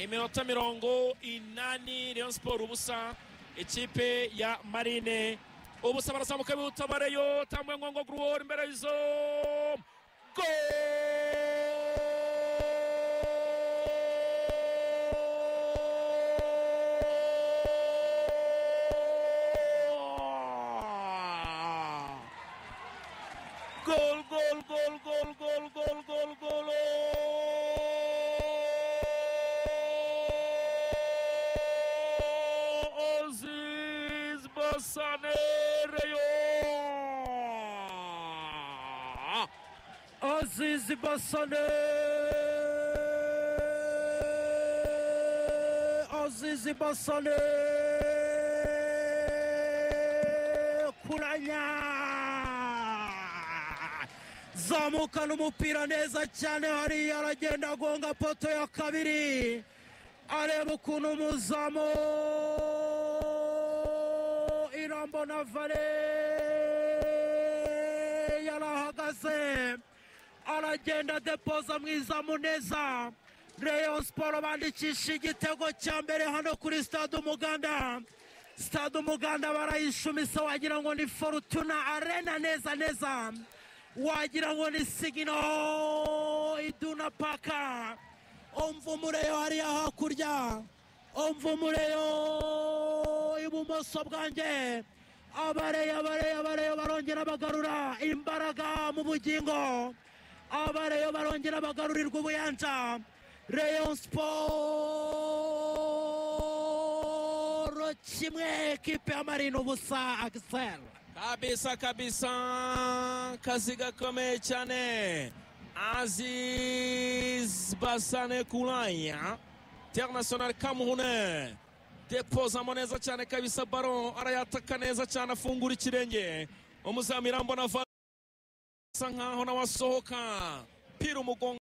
Iminota 80 Rayon Sport ubusa ikipe ya Marine ubusa barazamuka butabareyo tambwe ngongo gruor imbere y'izo Gol. Aziz Bassane Rayon. Aziz Bassane. Aziz Bassane. Kuranya. Zamukana umupira neza cyane hariya aragenda agonga poto ya kabiri areba ukuntu umuzamu Irambona Vale yarahagaze aragenda depoza mwizamu neza. Rayon Sport bandikisha igitego cya mbere hano kuri Stade Umuganda. Stade Umuganda barayishumisa wagira ngo ni Fortuna Arena neza wagira ngo ni Sigino Iduna Paka. Umva umureyo hariya hakurya, umva umureyo ibumoso bwanjye. Abareyo barongera bagarura imbaraga mu bugingo. Abareyo barongera bagarurirwa ubuyanja. Rayon Sport kimwe, ekipe ya Marine ubusa. Axel kabisa kazi gakomeye cyane. Aziz Bassane Kuranya international Cameroun depoza neza cyane kabisa, ballon arayataka neza cyane afungura ikirenge. Umuzamu Irambona Vale asa nkaho nawasohoka pira umugongo.